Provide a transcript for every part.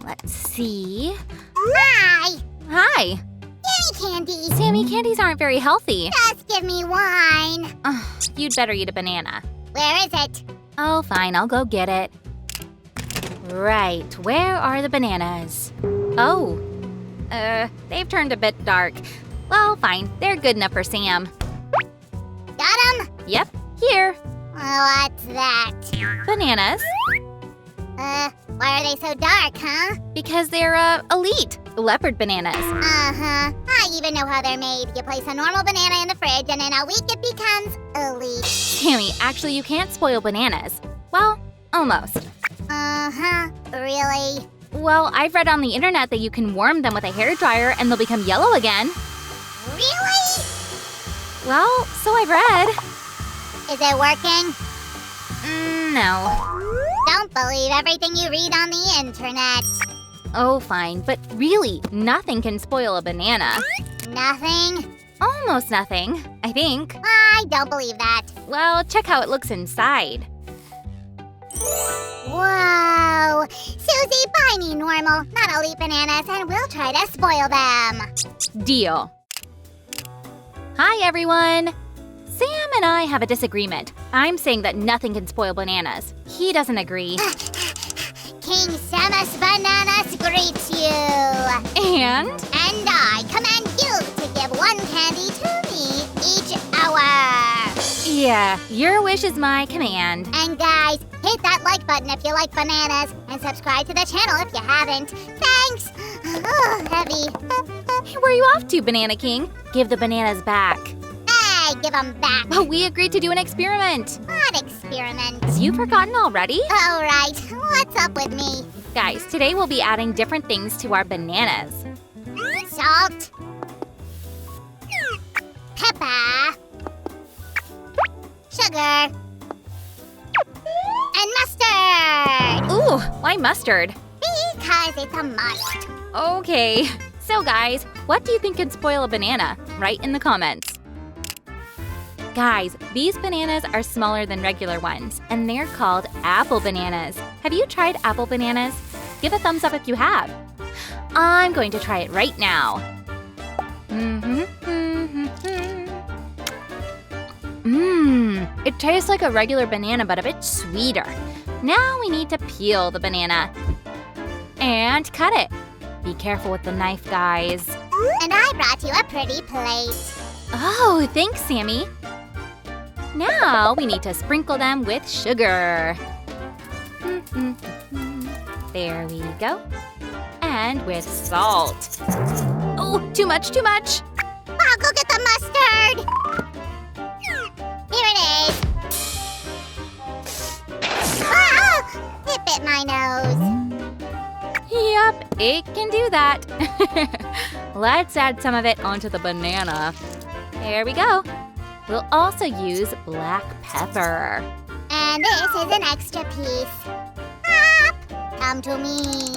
Let's see. Hi! Hi. Sammy candies! Sammy, candies aren't very healthy. Just give me one. You'd better eat a banana. Where is it? Oh, fine, I'll go get it. Right, where are the bananas? Oh, they've turned a bit dark. Well, fine, they're good enough for Sam. Got 'em? Yep, here. What's that? Bananas. Why are they so dark, huh? Because they're, elite. Leopard bananas. Uh-huh. I even know how they're made. You place a normal banana in the fridge, and in a week it becomes elite. Sammy, actually, you can't spoil bananas. Well, almost. Uh-huh. Really? Well, I've read on the internet that you can warm them with a hairdryer and they'll become yellow again. Really? Well, so I've read. Is it working? No. Don't believe everything you read on the internet. Oh, fine, but really, nothing can spoil a banana. Nothing? Almost nothing, I think. I don't believe that. Well, check how it looks inside. Whoa! Susie, buy me normal, not elite bananas, and we'll try to spoil them. Deal. Hi, everyone. Sam and I have a disagreement. I'm saying that nothing can spoil bananas. He doesn't agree. King Samus Bananas greets you. And? And I command you to give one candy to me each hour. Yeah, your wish is my command. And guys, hit that like button if you like bananas, and subscribe to the channel if you haven't. Thanks. Oh, heavy. Hey, where are you off to, Banana King? Give the bananas back. Hey, give them back. But we agreed to do an experiment. What experiment? Have you forgotten already? All right, what's up with me? Guys, today we'll be adding different things to our bananas. Salt. Pepper. Sugar. And mustard. Ooh, why mustard? Because it's a must. Okay. So guys, what do you think can spoil a banana? Write in the comments. Guys, these bananas are smaller than regular ones, and they're called apple bananas. Have you tried apple bananas? Give a thumbs up if you have. I'm going to try it right now. It tastes like a regular banana, but a bit sweeter. Now we need to peel the banana and cut it. Be careful with the knife, guys. And I brought you a pretty plate. Oh, thanks, Sammy. Now we need to sprinkle them with sugar. There we go. And with salt. Oh, too much, too much. I'll go get the mustard. Here it is. Ah! It bit my nose. Yep, it can do that. Let's add some of it onto the banana. There we go. We'll also use black pepper. And this is an extra piece. Pop! Come to me.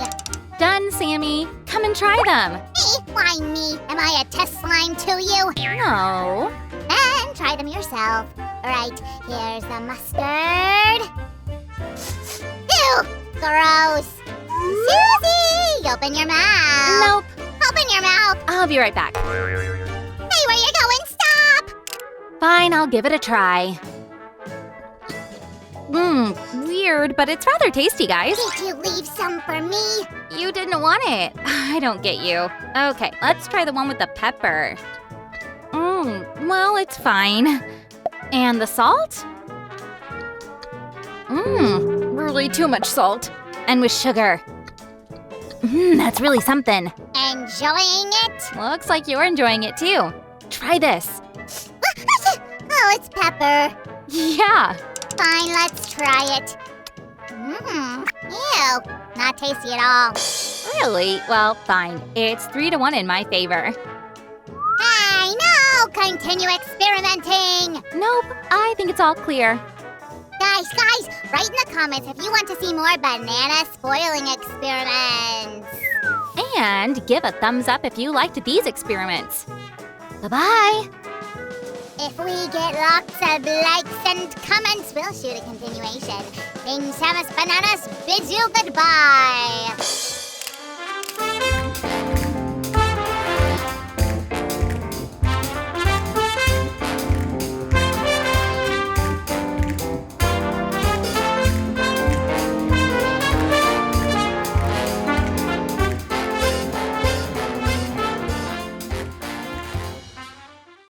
Done, Sammy. Come and try them. Me? Why me? Am I a test slime to you? No. Then try them yourself. Right, here's the mustard. Ew! Gross. Susie! Open your mouth. Nope. Open your mouth. I'll be right back. Hey, where you going? Stop! Fine, I'll give it a try. Weird, but it's rather tasty, guys. Did you leave some for me? You didn't want it. I don't get you. Okay, let's try the one with the pepper. Well, it's fine. And the salt? Really too much salt. And with sugar. That's really something. Enjoying it? Looks like you're enjoying it too. Try this. Oh, it's pepper. Yeah. Fine, let's try it. Ew, not tasty at all. Really? Well, fine. It's 3-1 in my favor. Hey, no! Continue experimenting! Nope, I think it's all clear. Guys, write in the comments if you want to see more banana spoiling experiments. And give a thumbs up if you liked these experiments. Bye-bye. If we get lots of likes and comments, we'll shoot a continuation. King Samus Bananas bids you goodbye.